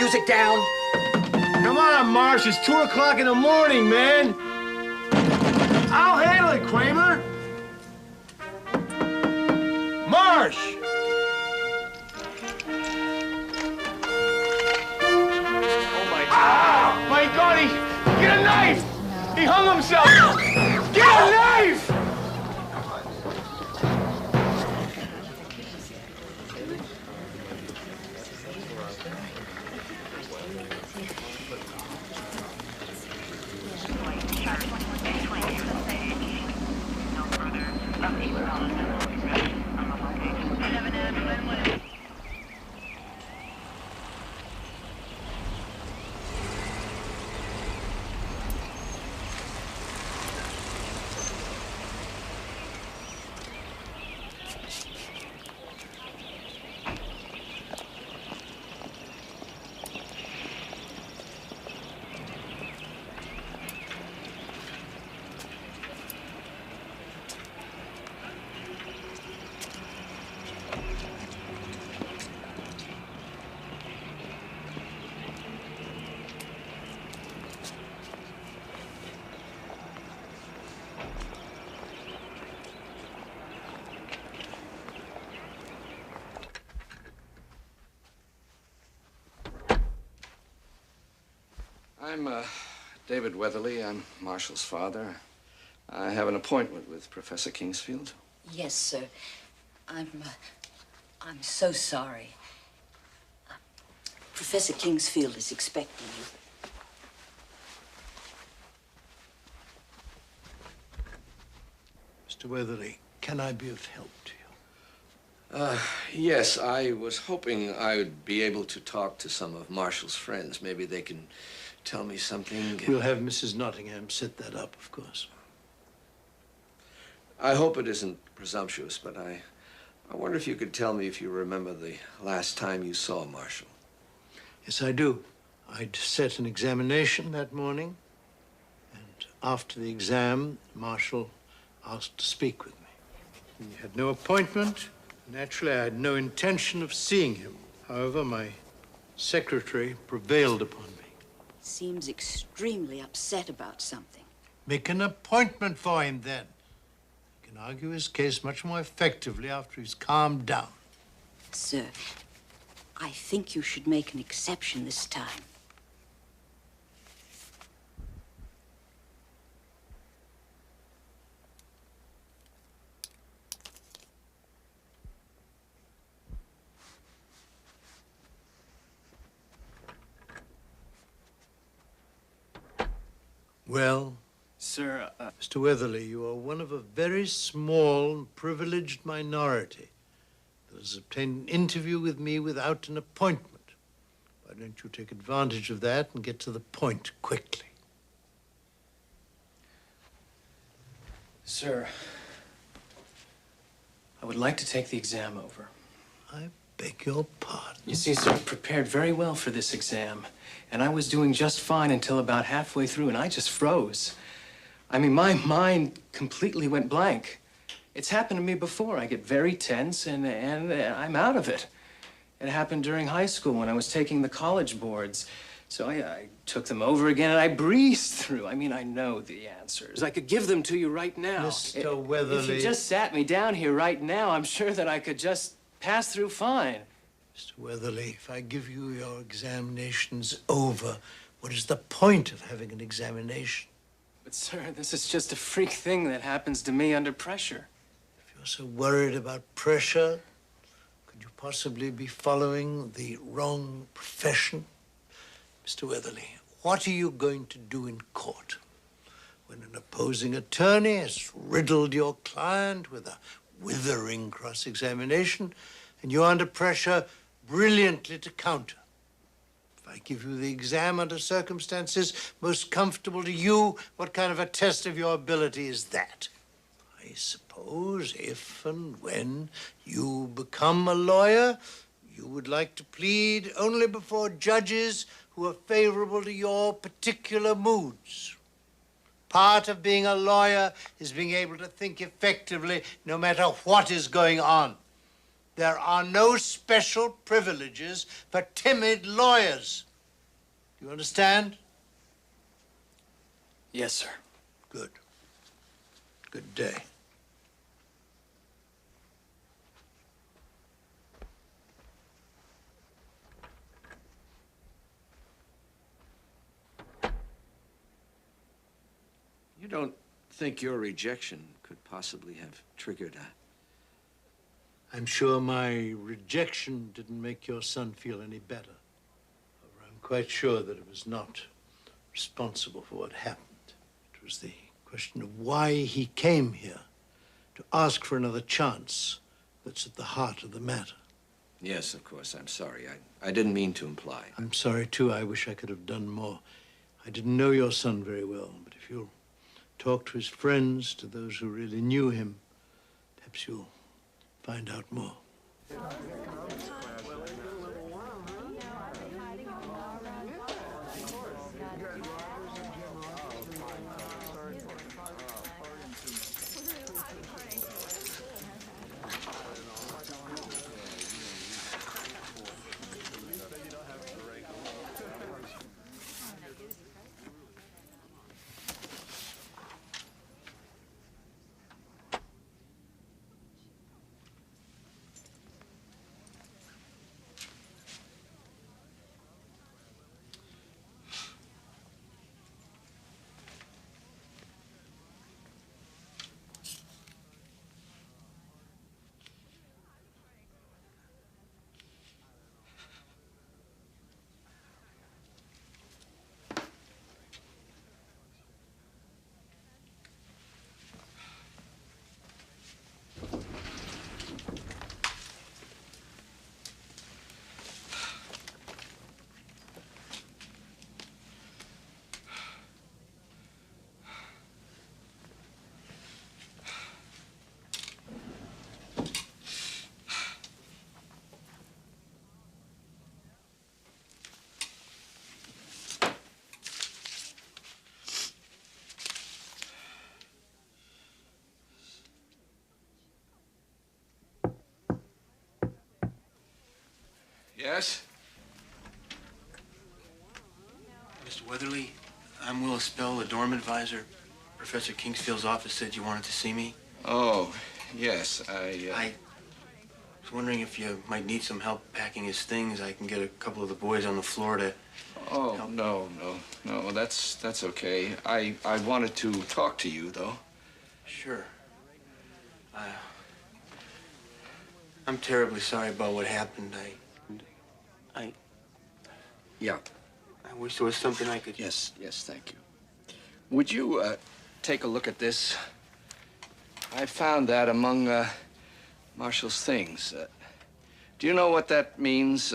music down? Come on, Marsh. It's 2 o'clock in the morning, man. I'll handle it, Kramer. Marsh! Oh, my God. Ah! My God, get a knife! He hung himself! Get a knife! I'm David Weatherly. I'm Marshall's father. I have an appointment with Professor Kingsfield. Yes, sir. I'm so sorry. Professor Kingsfield is expecting you. Mr. Weatherly, can I be of help to you? Yes, I was hoping I would be able to talk to some of Marshall's friends. Maybe they can tell me something. We'll have Mrs. Nottingham set that up, of course. I hope it isn't presumptuous, but I wonder if you could tell me if you remember the last time you saw Marshall. Yes, I do. I'd set an examination that morning, and after the exam, Marshall asked to speak with me. He had no appointment. Naturally, I had no intention of seeing him. However, my secretary prevailed upon me. Seems extremely upset about something. Make an appointment for him, then. He can argue his case much more effectively after he's calmed down. Sir, I think you should make an exception this time. Well, sir, Mr. Weatherly, you are one of a very small and privileged minority that has obtained an interview with me without an appointment. Why don't you take advantage of that and get to the point quickly? Sir, I would like to take the exam over. I beg your pardon. You see, sir, I prepared very well for this exam, and I was doing just fine until about halfway through, and I just froze. I mean, my mind completely went blank. It's happened to me before. I get very tense, and I'm out of it. It happened during high school when I was taking the college boards. So I took them over again, and I breezed through. I mean, I know the answers. I could give them to you right now. Mr. Weatherly. If you just sat me down here right now, I'm sure that I could just pass through fine. Mr. Weatherly, if I give you your examinations over, what is the point of having an examination? But, sir, this is just a freak thing that happens to me under pressure. If you're so worried about pressure, could you possibly be following the wrong profession? Mr. Weatherly, what are you going to do in court when an opposing attorney has riddled your client with a withering cross-examination and you're under pressure brilliantly to counter? If I give you the exam under circumstances most comfortable to you, what kind of a test of your ability is that? I suppose if and when you become a lawyer, you would like to plead only before judges who are favorable to your particular moods. Part of being a lawyer is being able to think effectively no matter what is going on. There are no special privileges for timid lawyers. You understand? Yes, sir. Good. Good day. You don't think your rejection could possibly have triggered a... I'm sure my rejection didn't make your son feel any better. However, I'm quite sure that it was not responsible for what happened. It was the question of why he came here to ask for another chance that's at the heart of the matter. Yes, of course, I'm sorry. I didn't mean to imply. I'm sorry, too. I wish I could have done more. I didn't know your son very well, but if you'll talk to his friends, to those who really knew him, perhaps you'll find out more. Yes? Mr. Weatherly, I'm Will Spell, the dorm advisor. Professor Kingsfield's office said you wanted to see me. Oh, yes, I was wondering if you might need some help packing his things. I can get a couple of the boys on the floor to... Oh, no, that's okay. I wanted to talk to you, though. Sure. I'm terribly sorry about what happened. Yeah. I wish there was something I could... Yes, thank you. Would you, take a look at this? I found that among, Marshall's things. Do you know what that means,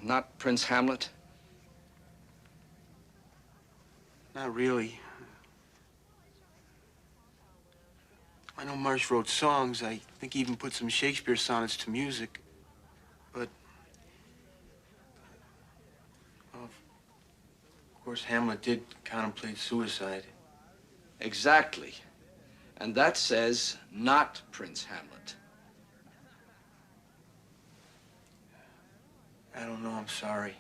not Prince Hamlet? Not really. I know Marsh wrote songs. I think he even put some Shakespeare sonnets to music. But... well, of course, Hamlet did contemplate suicide. Exactly. And that says not Prince Hamlet. I don't know. I'm sorry.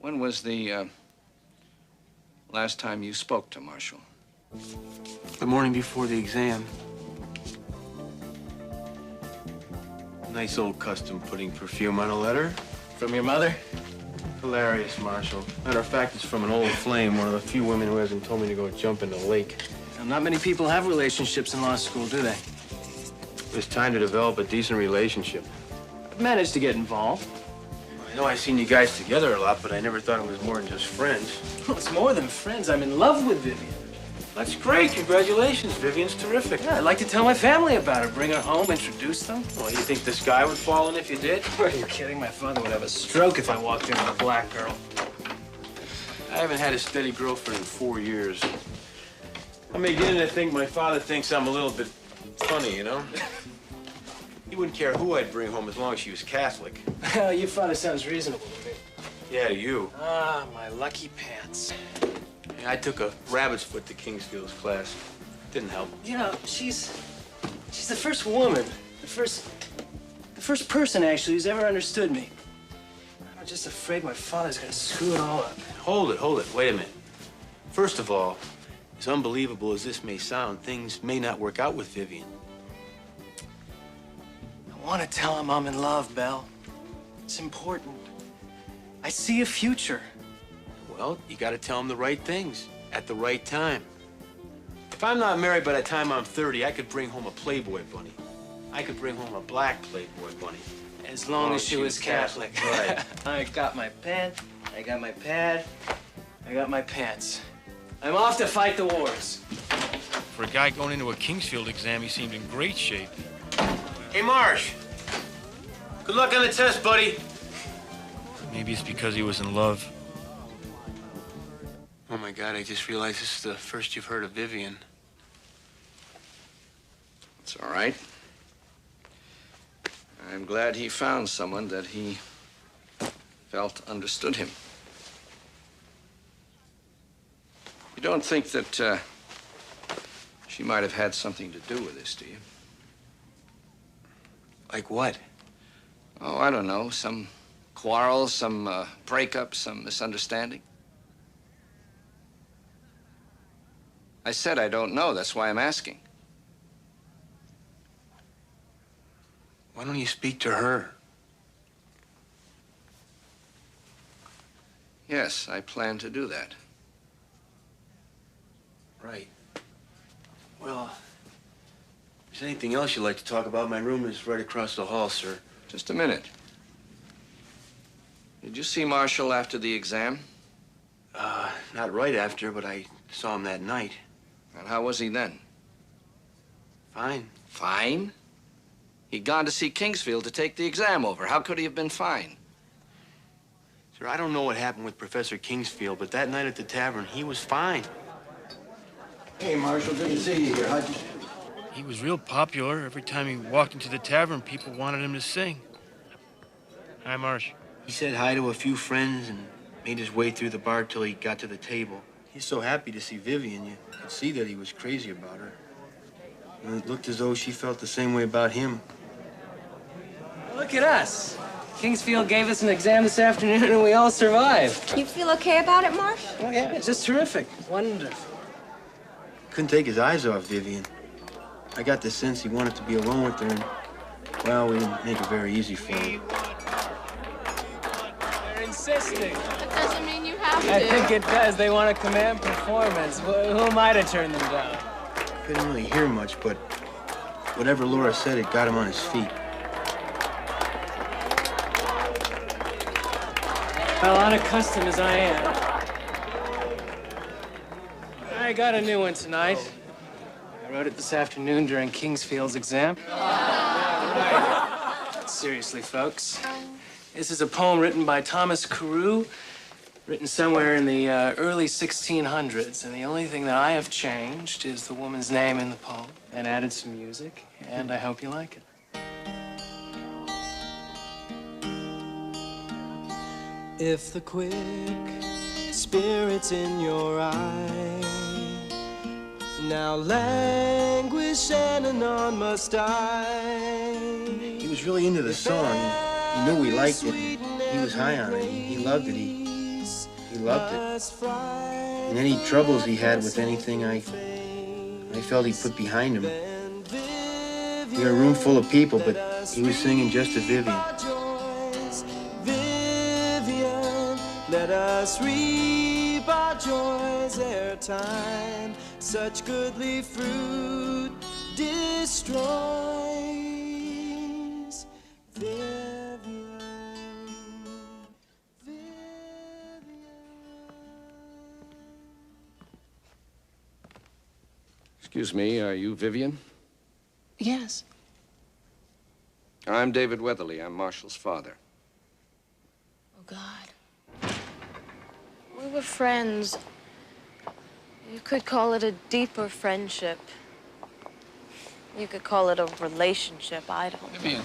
When was the, last time you spoke to Marshall? The morning before the exam. Nice old custom putting perfume on a letter. From your mother? Hilarious, Marshall. Matter of fact, it's from an old flame, one of the few women who hasn't told me to go jump in the lake. Now, not many people have relationships in law school, do they? It's time to develop a decent relationship. I've managed to get involved. I know I've seen you guys together a lot, but I never thought it was more than just friends. Well, it's more than friends. I'm in love with Vivian. That's great. Congratulations. Vivian's terrific. Yeah, I'd like to tell my family about her, bring her home, introduce them. Well, you think this guy would fall in if you did? Are you kidding? My father would have a stroke if I walked in with a black girl. I haven't had a steady girlfriend in 4 years. I'm beginning to think my father thinks I'm a little bit funny, you know? He wouldn't care who I'd bring home as long as she was Catholic. Well, your father sounds reasonable to me. Yeah, to you. Ah, my lucky pants. Yeah, I took a rabbit's foot to Kingsfield's class. Didn't help. You know, she's the first woman, the first person, actually, who's ever understood me. I'm just afraid my father's gonna screw it all up. Hold it. Wait a minute. First of all, as unbelievable as this may sound, things may not work out with Vivian. I want to tell him I'm in love, Belle. It's important. I see a future. Well, you got to tell him the right things at the right time. If I'm not married by the time I'm 30, I could bring home a Playboy bunny. I could bring home a black Playboy bunny. As long as she was Catholic. Right. I got my pen, I got my pad, I got my pants. I'm off to fight the wars. For a guy going into a Kingsfield exam, he seemed in great shape. Hey, Marsh. Good luck on the test, buddy. Maybe it's because he was in love. Oh, my God, I just realized this is the first you've heard of Vivian. It's all right. I'm glad he found someone that he felt understood him. You don't think that she might have had something to do with this, do you? Like what? Oh, I don't know. Some quarrel, some breakup, some misunderstanding. I said I don't know. That's why I'm asking. Why don't you speak to her? Yes, I plan to do that. Right. Well, if there's anything else you'd like to talk about, my room is right across the hall, sir. Just a minute. Did you see Marshall after the exam? Not right after, but I saw him that night. And how was he then? Fine. Fine? He'd gone to see Kingsfield to take the exam over. How could he have been fine? Sir, I don't know what happened with Professor Kingsfield, but that night at the tavern, he was fine. Hey, Marshall, good to see you here. How'd you... He was real popular. Every time he walked into the tavern, people wanted him to sing. Hi, Marsh. He said hi to a few friends and made his way through the bar till he got to the table. He's so happy to see Vivian, you could see that he was crazy about her. And it looked as though she felt the same way about him. Look at us. Kingsfield gave us an exam this afternoon and we all survived. You feel okay about it, Marsh? Oh, yeah, it's just terrific. Wonderful. Couldn't take his eyes off Vivian. I got the sense he wanted to be alone with her, and, well, we didn't make it very easy for him. They're insisting. That doesn't mean you have to. I think it does. They want a command performance. Who am I to turn them down? Couldn't really hear much, but whatever Laura said, it got him on his feet. Well, unaccustomed as I am. I got a new one tonight. I wrote it this afternoon during Kingsfield's exam. Seriously, folks. This is a poem written by Thomas Carew, written somewhere in the early 1600s. And the only thing that I have changed is the woman's name in the poem and added some music. And I hope you like it. If the quick spirit's in your eye now languish and anon must die. He was really into the song. He knew we liked it. He was high on it. He loved it. He loved it. And any troubles he had with anything, I felt he put behind him. We were a room full of people, but he was singing just to Vivian. Vivian, let us reap our joys ere time such goodly fruit destroys. Vivian, Vivian. Excuse me, are you Vivian? Yes. I'm David Weatherly. I'm Marshall's father. Oh, God. We were friends. You could call it a deeper friendship. You could call it a relationship. I don't know. Vivian,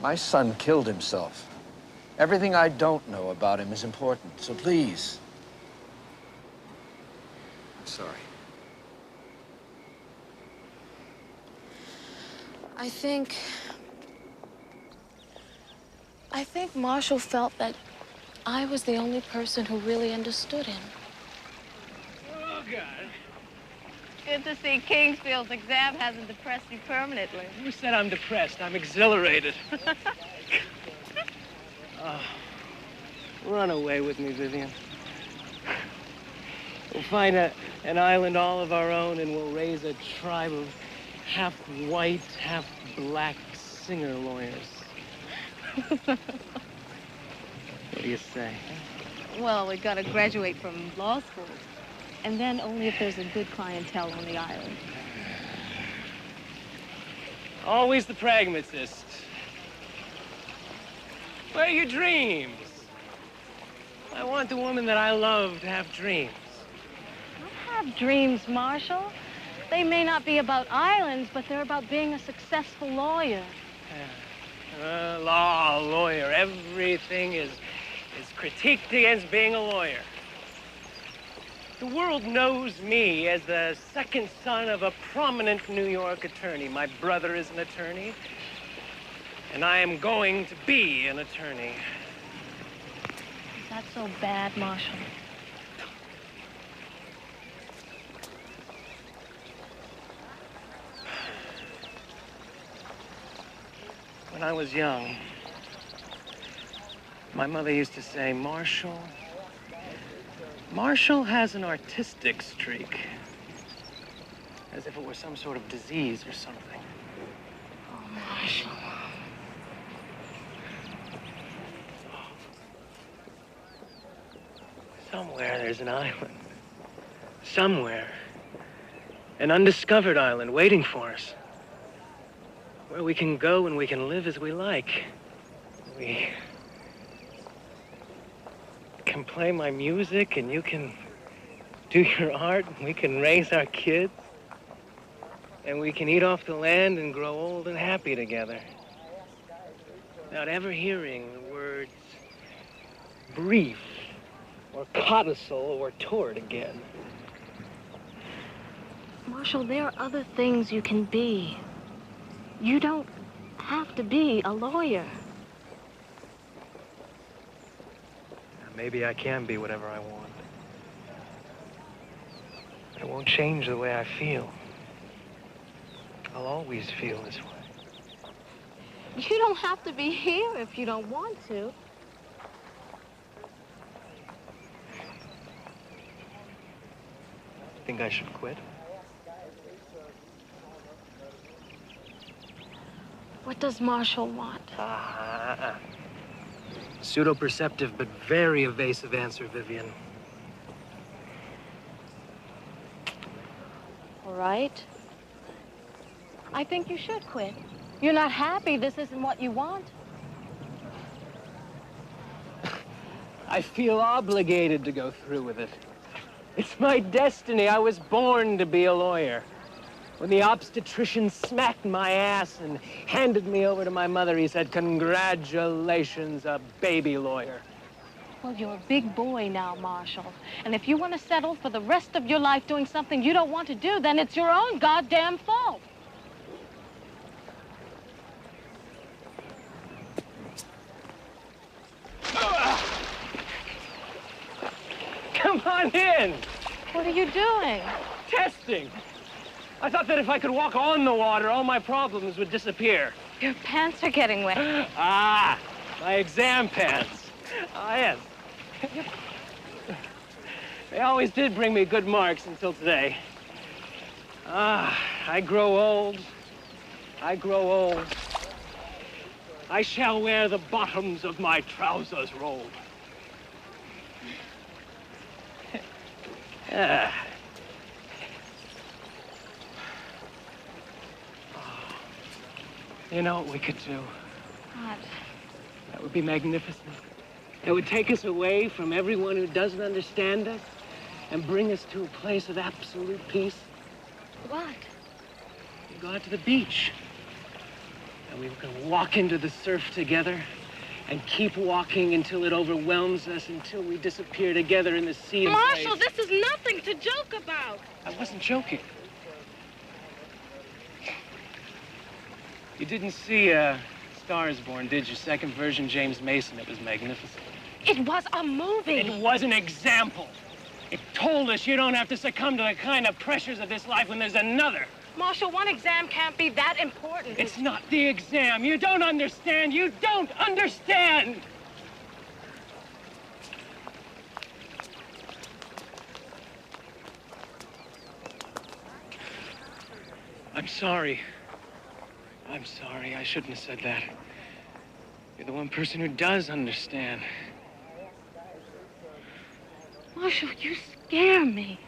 my son killed himself. Everything I don't know about him is important, so please. I'm sorry. I I think Marshall felt that I was the only person who really understood him. Oh, God. Good to see Kingsfield's exam hasn't depressed you permanently. Who said I'm depressed? I'm exhilarated. Oh, run away with me, Vivian. We'll find an island all of our own, and we'll raise a tribe of half-white, half-black singer lawyers. What do you say? Well, we gotta graduate from law school. And then only if there's a good clientele on the island. Always the pragmatist. Where are your dreams? I want the woman that I love to have dreams. I have dreams, Marshall. They may not be about islands, but they're about being a successful lawyer. Law, lawyer, everything is critiqued against being a lawyer. The world knows me as the second son of a prominent New York attorney. My brother is an attorney, and I am going to be an attorney. Is that so bad, Marshall? When I was young, my mother used to say, Marshall has an artistic streak. As if it were some sort of disease or something. Oh, Marshall. Somewhere there's an island. Somewhere. An undiscovered island waiting for us. Where we can go and we can live as we like. We can play my music and you can do your art and we can raise our kids. And we can eat off the land and grow old and happy together. Without ever hearing the words brief or codicil or tort again. Marshall, there are other things you can be. You don't have to be a lawyer. Maybe I can be whatever I want. It won't change the way I feel. I'll always feel this way. You don't have to be here if you don't want to. Think I should quit? What does Marshall want? Pseudo-perceptive, but very evasive answer, Vivian. All right. I think you should quit. You're not happy. This isn't what you want. I feel obligated to go through with it. It's my destiny. I was born to be a lawyer. When the obstetrician smacked my ass and handed me over to my mother, he said, "Congratulations, a baby lawyer." Well, you're a big boy now, Marshall. And if you want to settle for the rest of your life doing something you don't want to do, then it's your own goddamn fault. Come on in. What are you doing? Testing. I thought that if I could walk on the water, all my problems would disappear. Your pants are getting wet. Ah, my exam pants. Ah, yes. They always did bring me good marks until today. Ah, I grow old. I grow old. I shall wear the bottoms of my trousers rolled. Ah. You know what we could do? What? That would be magnificent. It would take us away from everyone who doesn't understand us and bring us to a place of absolute peace. What? We'd go out to the beach. And we can walk into the surf together and keep walking until it overwhelms us, until we disappear together in the sea. Marshall, this is nothing to joke about. I wasn't joking. You didn't see Star is Born did your second version, James Mason. It was magnificent. It was a movie. It was an example. It told us you don't have to succumb to the kind of pressures of this life when there's another. Marshall, one exam can't be that important. It's not the exam. You don't understand. You don't understand. I'm sorry. I'm sorry. I shouldn't have said that. You're the one person who does understand. Marshall, you scare me.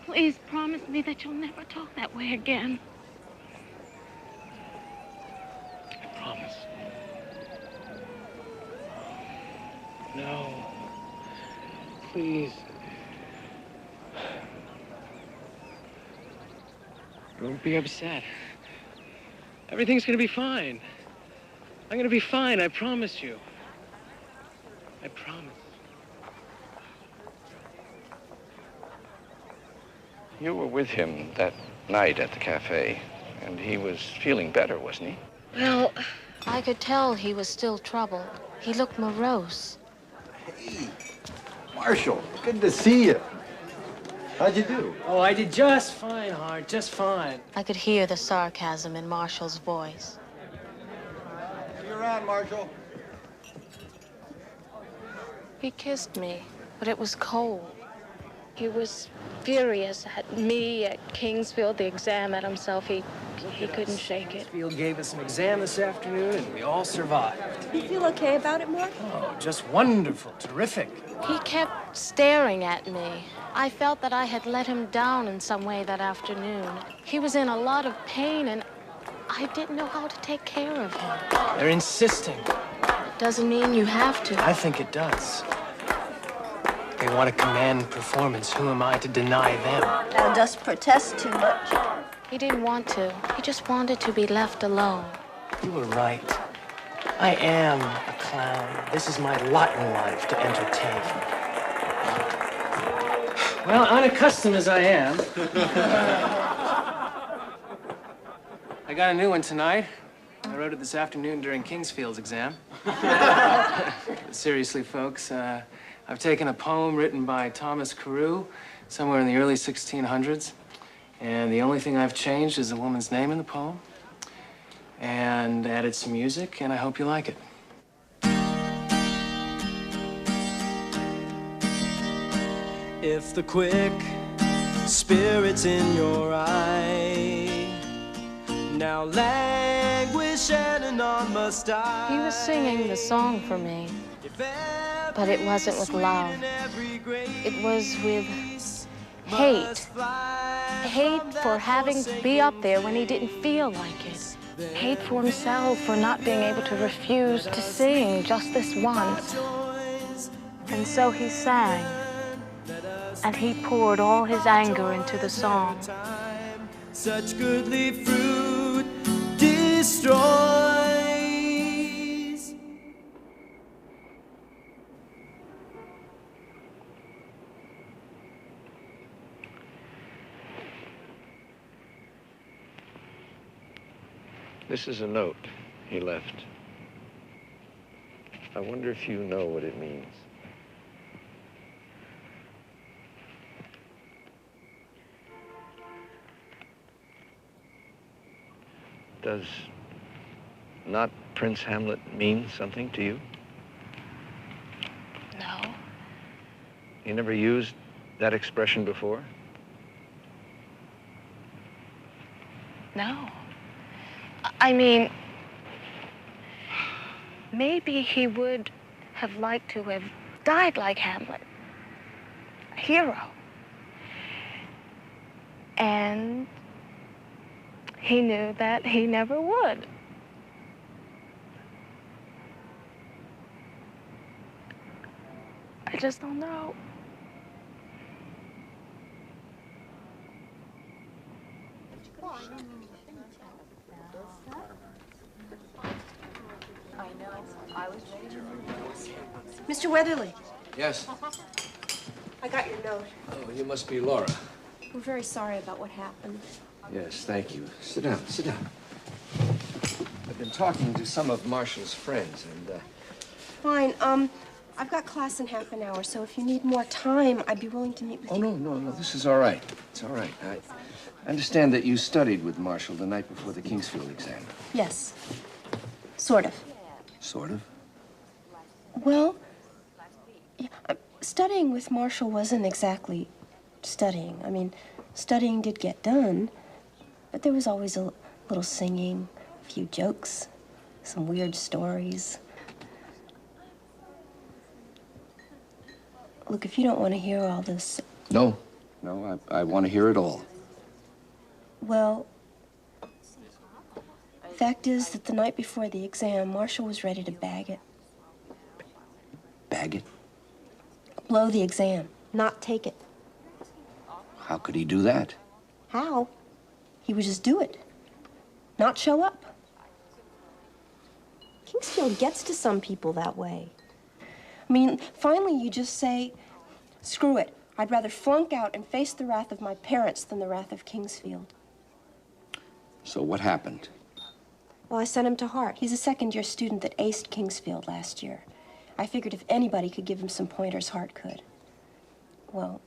Please promise me that you'll never talk that way again. I promise. No. Please. Don't be upset. Everything's gonna be fine. I'm gonna be fine, I promise you. I promise. You were with him that night at the cafe, and he was feeling better, wasn't he? Well, I could tell he was still troubled. He looked morose. Hey, Marshall, good to see you. How'd you do? Oh, I did just fine, Hart, just fine. I could hear the sarcasm in Marshall's voice. See you around, Marshall. He kissed me, but it was cold. He was furious at me, at Kingsfield, the exam, at himself. He couldn't shake it. Field gave us an exam this afternoon, and we all survived. You feel okay about it, Mark? Oh, just wonderful, terrific. He kept staring at me. I felt that I had let him down in some way that afternoon. He was in a lot of pain, and I didn't know how to take care of him. They're insisting. Doesn't mean you have to. I think it does. They want to command performance. Who am I to deny them? Now, just protest too much. He didn't want to. He just wanted to be left alone. You were right. I am a clown. This is my lot in life to entertain. Well, unaccustomed as I am, I got a new one tonight. I wrote it this afternoon during Kingsfield's exam. Seriously, folks, I've taken a poem written by Thomas Carew somewhere in the early 1600s, and the only thing I've changed is the woman's name in the poem, and added some music, and I hope you like it. If the quick spirit's in your eye, now languish and on must I. He was singing the song for me, but it wasn't with love. It was with hate. Hate for having to be up there when he didn't feel like it. Hate for himself for not being able to refuse to sing just this once. And so he sang, and he poured all his anger into the song. Such goodly fruit destroys. This is a note he left. I wonder if you know what it means. Does not Prince Hamlet mean something to you? No. You never used that expression before? No. I mean, maybe he would have liked to have died like Hamlet, a hero. And he knew that he never would. I just don't know. Mr. Weatherly, Yes. I got your note. Oh, you must be Laura. We're very sorry about what happened. Yes, thank you. Sit down, sit down. I've been talking to some of Marshall's friends, and, Fine. I've got class in half an hour, so if you need more time, I'd be willing to meet with you. Oh, no, this is all right. It's all right. I understand that you studied with Marshall the night before the Kingsfield exam. Yes. Sort of. Sort of? Well, yeah, studying with Marshall wasn't exactly studying. I mean, studying did get done, but there was always a little singing, a few jokes, some weird stories. Look, if you don't want to hear all this... No, I want to hear it all. Well, fact is that the night before the exam, Marshall was ready to bag it. Bag it? Blow the exam, not take it. How could he do that? How? He would just do it, not show up. Kingsfield gets to some people that way. I mean, finally you just say, screw it. I'd rather flunk out and face the wrath of my parents than the wrath of Kingsfield. So what happened? Well, I sent him to Hart. He's a second-year student that aced Kingsfield last year. I figured if anybody could give him some pointers, Hart could. Well,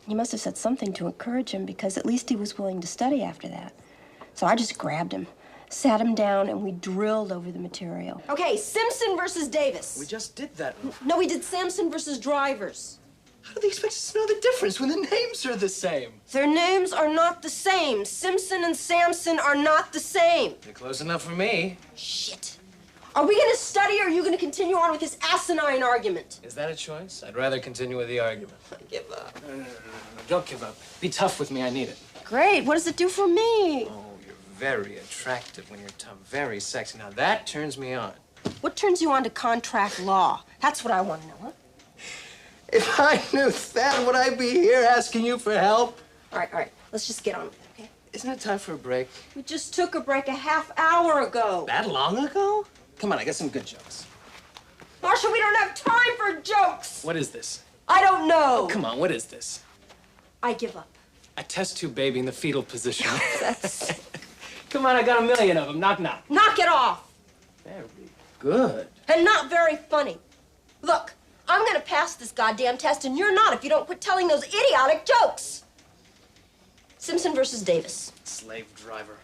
he must have said something to encourage him, because at least he was willing to study after that. So I just grabbed him, sat him down, and we drilled over the material. Okay, Simpson versus Davis. We just did that. No, we did Samson versus Drivers. How do they expect us to know the difference when the names are the same? Their names are not the same. Simpson and Samson are not the same. They're close enough for me. Shit. Are we gonna study, or are you gonna continue on with this asinine argument? Is that a choice? I'd rather continue with the argument. I give up. No, don't give up. Be tough with me, I need it. Great, what does it do for me? Oh, you're very attractive when you're tough, very sexy. Now that turns me on. What turns you on to contract law? That's what I want to know, huh? If I knew that, would I be here asking you for help? All right, let's just get on with it, okay? Isn't it time for a break? We just took a break a half hour ago. That long ago? Come on, I got some good jokes. Marshall, we don't have time for jokes. What is this? I don't know. Oh, come on, what is this? I give up. A test tube baby in the fetal position. Come on, I got a million of them. Knock, knock. Knock it off. Very good. And not very funny. Look, I'm gonna pass this goddamn test, and you're not if you don't quit telling those idiotic jokes. Simpson versus Davis. Slave driver.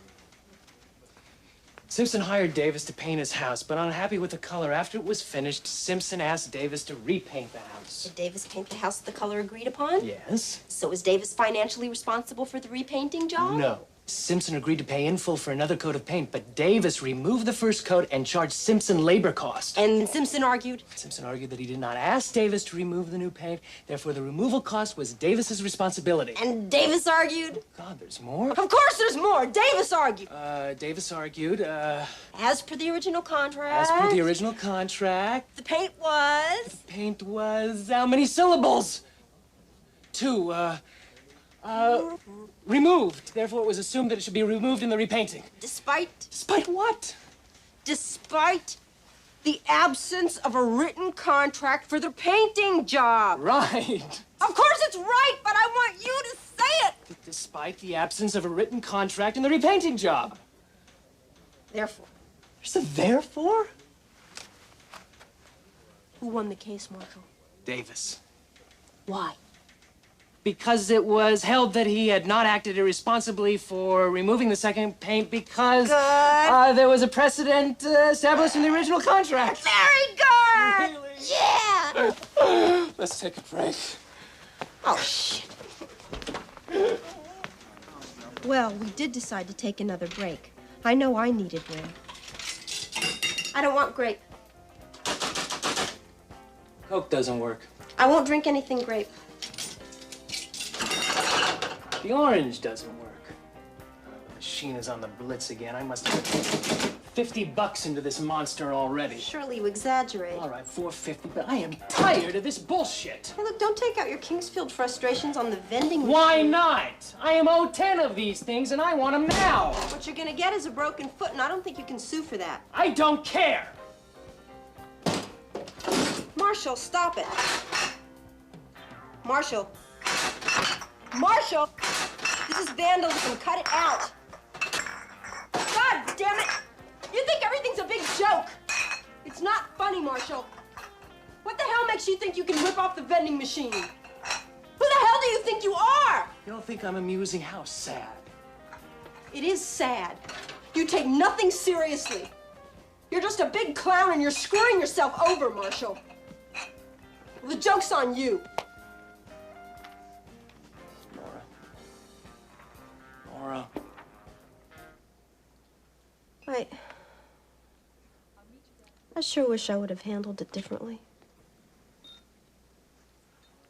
Simpson hired Davis to paint his house, but unhappy with the color. After it was finished, Simpson asked Davis to repaint the house. Did Davis paint the house the color agreed upon? Yes. So is Davis financially responsible for the repainting job? No. Simpson agreed to pay in full for another coat of paint, but Davis removed the first coat and charged Simpson labor cost. And Simpson argued? Simpson argued that he did not ask Davis to remove the new paint, therefore the removal cost was Davis's responsibility. And Davis argued? God, there's more? Of course there's more! Davis argued! Davis argued, As per the original contract. As per the original contract. The paint was? The paint was, how many syllables? 2, removed. Therefore, it was assumed that it should be removed in the repainting. Despite? Despite what? Despite the absence of a written contract for the painting job. Right. Of course it's right, but I want you to say it. Despite the absence of a written contract in the repainting job. Therefore. There's a therefore? Who won the case, Marshall? Davis. Why? Because it was held that he had not acted irresponsibly for removing the second paint because there was a precedent established in the original contract. Very good! Really? Yeah! Let's take a break. Oh, shit. Well, we did decide to take another break. I know I needed one. I don't want grape. Coke doesn't work. I won't drink anything grape. The orange doesn't work. The machine is on the blitz again. I must have put $50 into this monster already. Surely you exaggerate. All right, $4.50, but I am tired of this bullshit. Hey, look, don't take out your Kingsfield frustrations on the vending machine. Why not? I am owed 10 of these things, and I want them now. What you're gonna get is a broken foot, and I don't think you can sue for that. I don't care. Marshall, stop it. Marshall. Marshall! This is vandalism. Cut it out. God damn it! You think everything's a big joke. It's not funny, Marshall. What the hell makes you think you can rip off the vending machine? Who the hell do you think you are? You don't think I'm amusing? How sad. It is sad. You take nothing seriously. You're just a big clown and you're screwing yourself over, Marshall. Well, the joke's on you. Nora. I sure wish I would have handled it differently.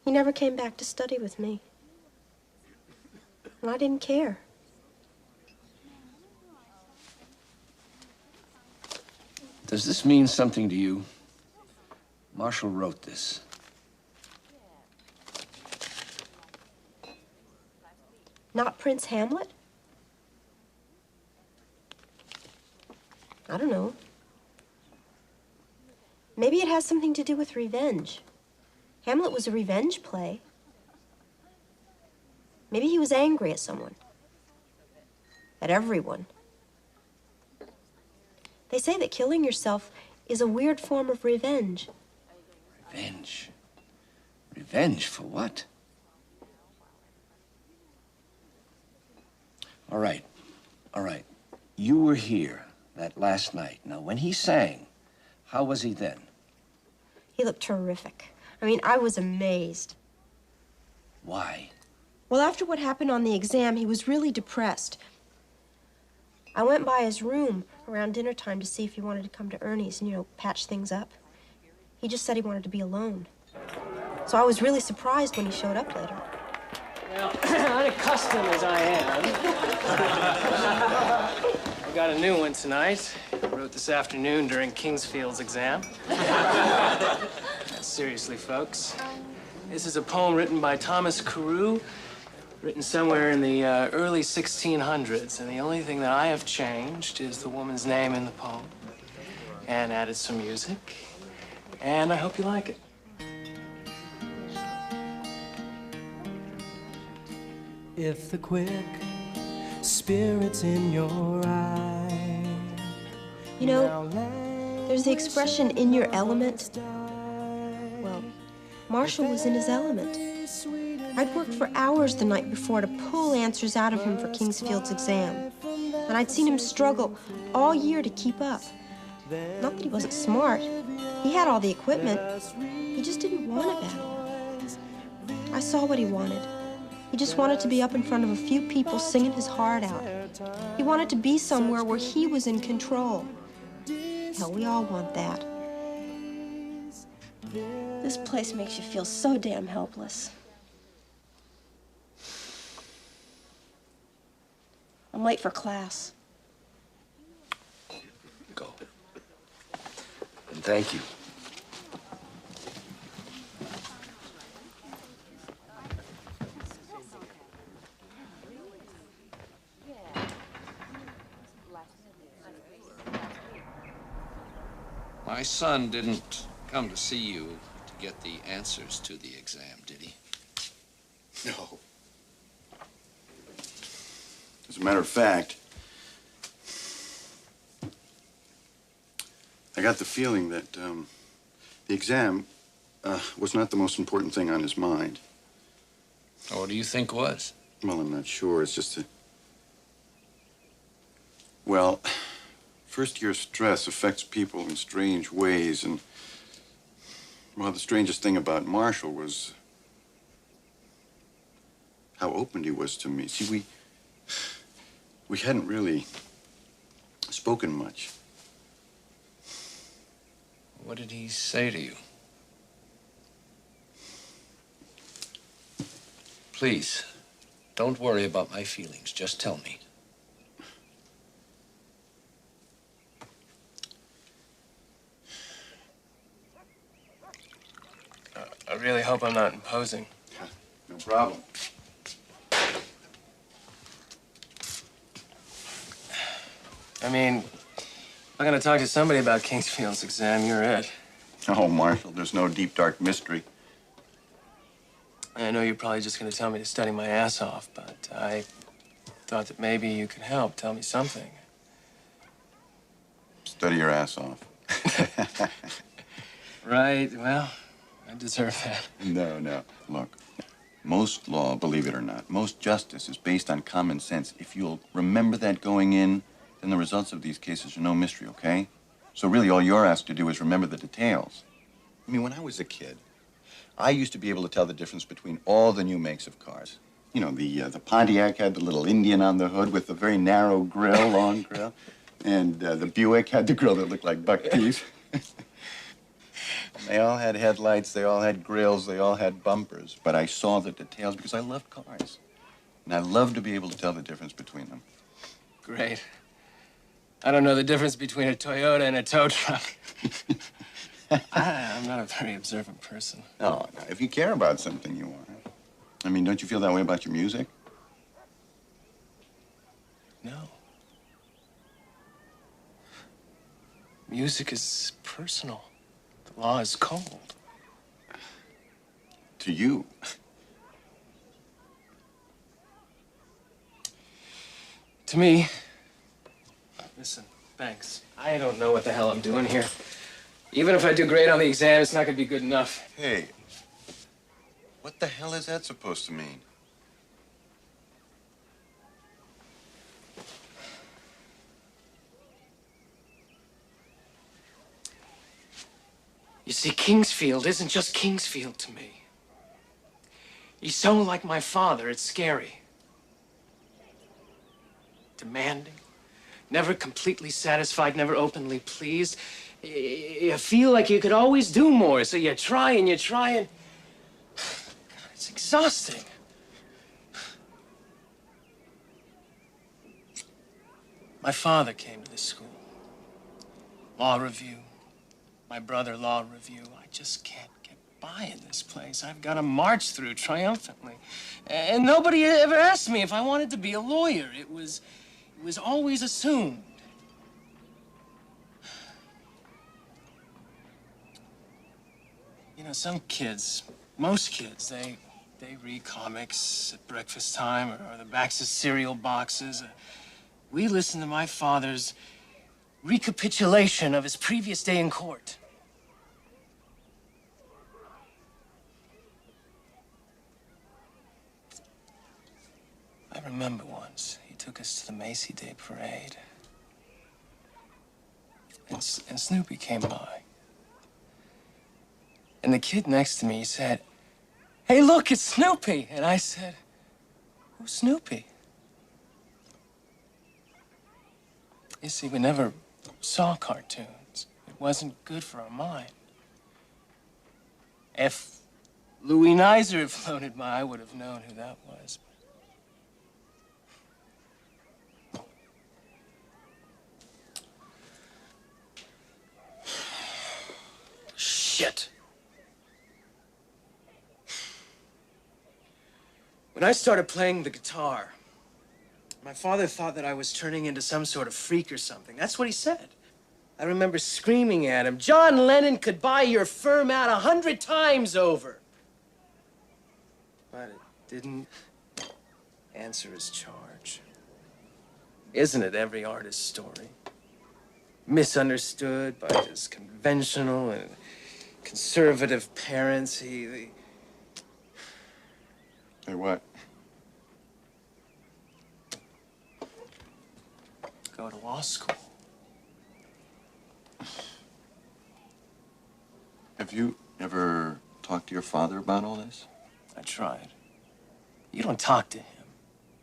He never came back to study with me. And I didn't care. Does this mean something to you? Marshall wrote this. Not Prince Hamlet? I don't know. Maybe it has something to do with revenge. Hamlet was a revenge play. Maybe he was angry at someone. At everyone. They say that killing yourself is a weird form of revenge. Revenge? Revenge for what? All right. All right. You were here that last night. Now, when he sang, how was he then? He looked terrific. I mean, I was amazed. Why? Well, after what happened on the exam, he was really depressed. I went by his room around dinner time to see if he wanted to come to Ernie's and, you know, patch things up. He just said he wanted to be alone. So I was really surprised when he showed up later. Well, unaccustomed as I am, I got a new one tonight. I wrote this afternoon during Kingsfield's exam. Seriously, folks, this is a poem written by Thomas Carew, written somewhere in the early 1600s, and the only thing that I have changed is the woman's name in the poem, and added some music, and I hope you like it. If the quick spirit's in your eye. You know, there's the expression, in your element. Well, Marshall was in his element. I'd worked for hours the night before to pull answers out of him for Kingsfield's exam. And I'd seen him struggle all year to keep up. Not that he wasn't smart. He had all the equipment. He just didn't want it bad. I saw what he wanted. He just wanted to be up in front of a few people singing his heart out. He wanted to be somewhere where he was in control. Hell, we all want that. This place makes you feel so damn helpless. I'm late for class. Go. And thank you. My son didn't come to see you to get the answers to the exam, did he? No. As a matter of fact, I got the feeling that the exam was not the most important thing on his mind. Oh, what do you think was? Well, I'm not sure. It's just a... Well, first-year stress affects people in strange ways, and... Well, the strangest thing about Marshall was how open he was to me. See, we hadn't really spoken much. What did he say to you? Please, don't worry about my feelings. Just tell me. I really hope I'm not imposing. No problem. I mean, if I'm gonna talk to somebody about Kingsfield's exam, you're it. Oh, Marshall, there's no deep, dark mystery. I know you're probably just gonna tell me to study my ass off, but I thought that maybe you could help. Tell me something. study your ass off. Right, well, I deserve that. No. Look, most law, believe it or not, most justice is based on common sense. If you'll remember that going in, then the results of these cases are no mystery, okay? So really, all you're asked to do is remember the details. I mean, when I was a kid, I used to be able to tell the difference between all the new makes of cars. You know, the Pontiac had the little Indian on the hood with the very narrow grill, long grill. And the Buick had the grill that looked like buck teeth. They all had headlights, they all had grills, they all had bumpers. But I saw the details because I loved cars. And I loved to be able to tell the difference between them. Great. I don't know the difference between a Toyota and a tow truck. I'm not a very observant person. No, if you care about something, you are. I mean, don't you feel that way about your music? No. Music is personal. The law is cold. To you. To me, listen, thanks. I don't know what the hell I'm doing here. Even if I do great on the exam, it's not gonna be good enough. Hey, what the hell is that supposed to mean? You see, Kingsfield isn't just Kingsfield to me. He's so like my father, it's scary. Demanding, never completely satisfied, never openly pleased. You feel like you could always do more, so you try and you try and... God, it's exhausting. My father came to this school. Law review. My brother, law review. I just can't get by in this place. I've got to march through triumphantly. And nobody ever asked me if I wanted to be a lawyer. It was always assumed. You know, some kids, most kids, they read comics at breakfast time or the backs of cereal boxes. We listen to my father's recapitulation of his previous day in court. I remember once he took us to the Macy Day Parade. And Snoopy came by. And the kid next to me said, "Hey, look, it's Snoopy." And I said, "Who's Snoopy?" You see, we never saw cartoons. It wasn't good for our mind. If Louis Nizer had floated by, I would have known who that was. Shit. When I started playing the guitar, my father thought that I was turning into some sort of freak or something. That's what he said. I remember screaming at him, "John Lennon could buy your firm out 100 times over." But it didn't answer his charge. Isn't it every artist's story? Misunderstood by his conventional and conservative parents. Hey, what? Go to law school. Have you ever talked to your father about all this? I tried. You don't talk to him.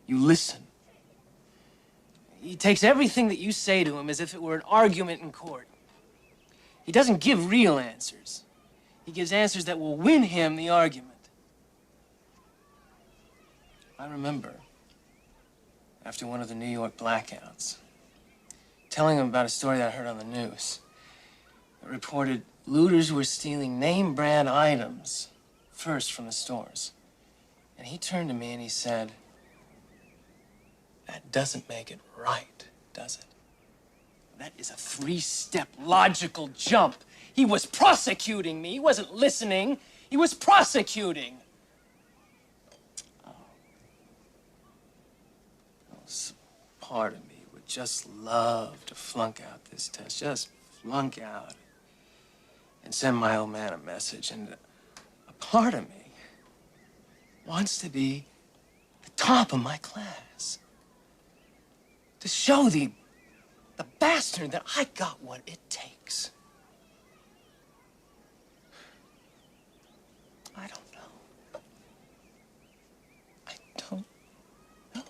You listen. He takes everything that you say to him as if it were an argument in court. He doesn't give real answers. He gives answers that will win him the argument. I remember, after one of the New York blackouts, telling him about a story that I heard on the news. It reported looters were stealing name-brand items first from the stores. And he turned to me and he said, "That doesn't make it right, does it? That is a 3-step logical jump. He was prosecuting me. He wasn't listening. He was prosecuting." Oh, part of me would just love to flunk out this test. Just flunk out. And send my old man a message. And a part of me wants to be the top of my class. To show the bastard that I got what it takes. I don't know. I don't know.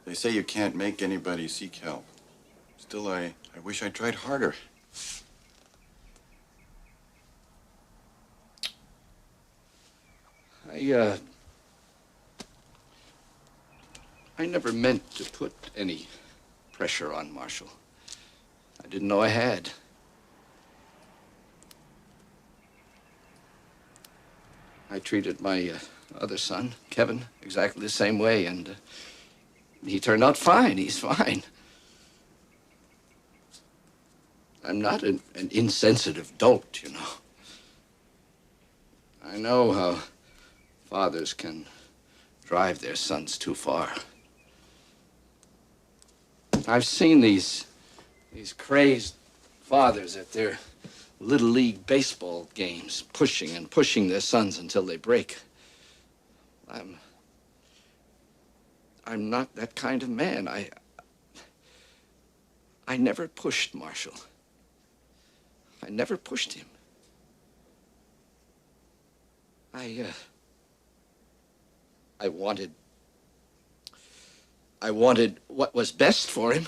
They say you can't make anybody seek help. Still, I wish I tried harder. I never meant to put any pressure on Marshall. I didn't know I had. I treated my other son, Kevin, exactly the same way, and he turned out fine. He's fine. I'm not an insensitive dolt, you know. I know how fathers can drive their sons too far. I've seen these crazed fathers at their Little League baseball games, pushing and pushing their sons until they break. I'm not that kind of man. I never pushed Marshall. I never pushed him. I wanted what was best for him.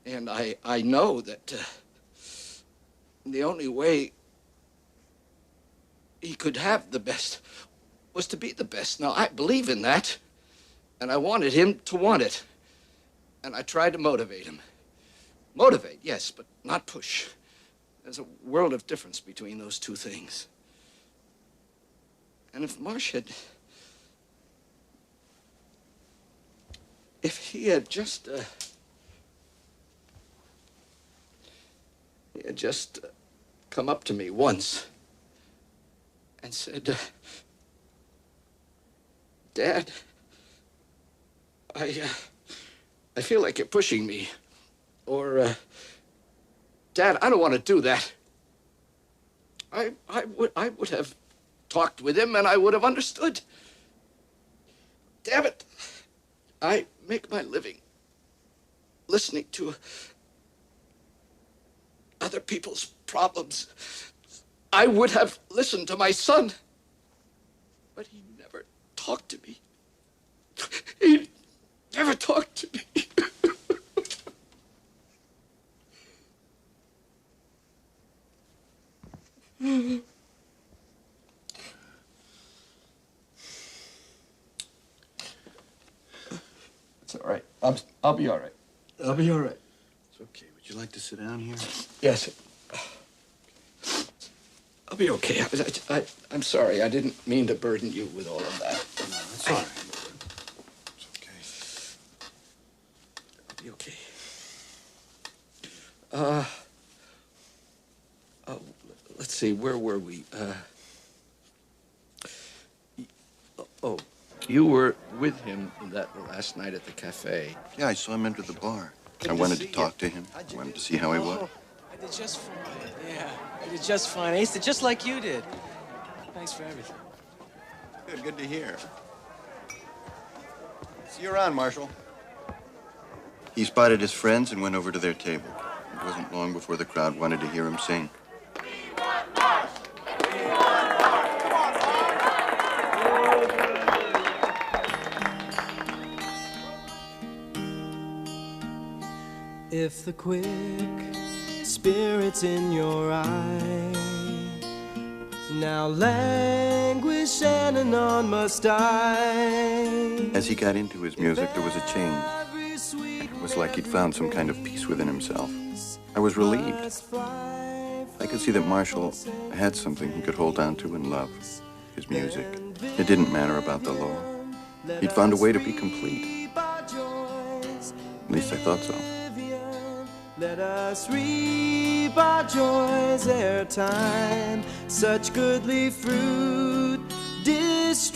And I know that the only way he could have the best was to be the best. Now, I believe in that. And I wanted him to want it. And I tried to motivate him. Motivate, yes, but not push. There's a world of difference between those two things. And if Marsh had... If he had just... he had just come up to me once and said, Dad, I feel like you're pushing me. Or, Dad, I don't want to do that. I would have talked with him and I would have understood. Damn it. I make my living listening to other people's problems. I would have listened to my son, but he never talked to me. He never talked to me. It's all right. I'll be all right. I'll be all right. It's okay. Would you like to sit down here? Yes. I'll be okay. I'm sorry. I didn't mean to burden you with all of that. No, that's all right. It's okay. I'll be okay. Let's see. Where were we? Oh, you were with him that last night at the cafe. Yeah, I saw him enter the bar. I wanted to talk to him. I wanted to see how he was. I did just fine. Yeah, I did just fine. I aced it just like you did. Thanks for everything. Good to hear. See you around, Marshall. He spotted his friends and went over to their table. It wasn't long before the crowd wanted to hear him sing. If the quick spirit's in your eye, now languish and anon must I. As he got into his music, there was a change. It was like he'd found some kind of peace within himself. I was relieved. I could see that Marshall had something he could hold on to and love, his music. It didn't matter about the law. He'd found a way to be complete. At least I thought so. Let us reap our joys ere time such goodly fruit destroys.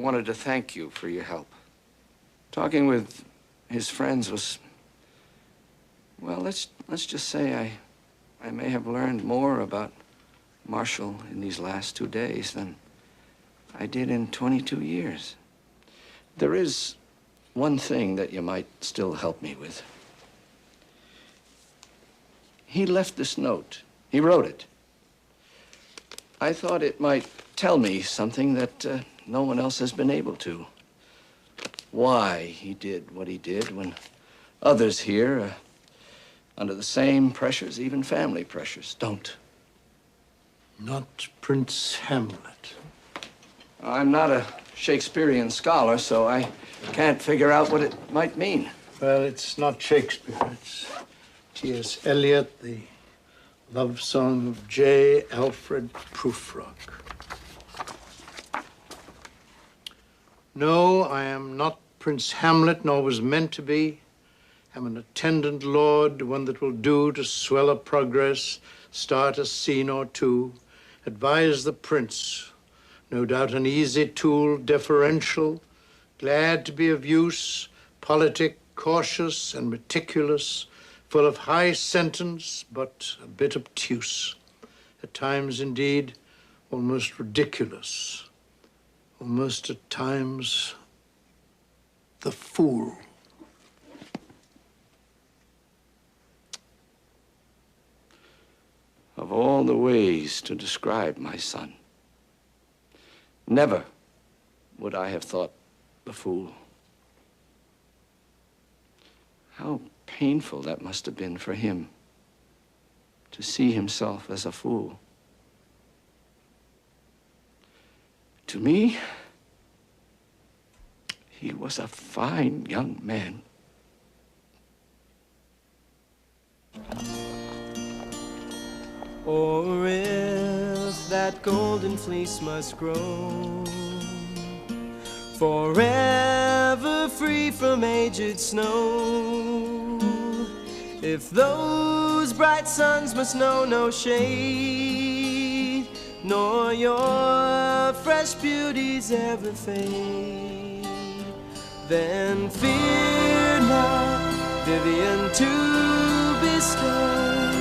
wanted to thank you for your help. Talking with his friends was, well, let's just say I may have learned more about Marshall in these last 2 days than I did in 22 years. There is one thing that you might still help me with. He left this note. He wrote it. I thought it might tell me something that no one else has been able to. Why he did what he did when others here, under the same pressures, even family pressures, don't. Not Prince Hamlet. I'm not a Shakespearean scholar, so I can't figure out what it might mean. Well, it's not Shakespeare. It's T.S. Eliot, the love song of J. Alfred Prufrock. No, I am not Prince Hamlet, nor was meant to be. I'm an attendant lord, one that will do to swell a progress, start a scene or two, advise the prince, no doubt an easy tool, deferential, glad to be of use, politic, cautious, and meticulous, full of high sentence, but a bit obtuse. At times, indeed, almost ridiculous. Almost at times, the fool. Of all the ways to describe my son, never would I have thought the fool. How painful that must have been for him to see himself as a fool. To me, he was a fine young man. Or if that golden fleece must grow forever free from aged snow, if those bright suns must know no shade, nor your fresh beauties ever fade, then fear not, Vivian, to bestow.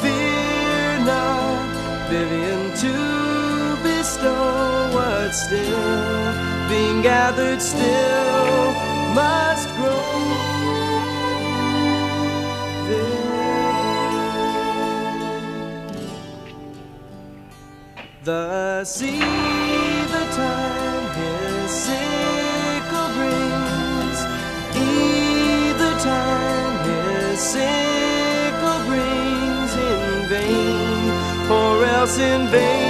Fear not, Vivian, to bestow what still, being gathered still, must grow. The sea, the time his sickle brings, either time his sickle brings in vain, or else in vain.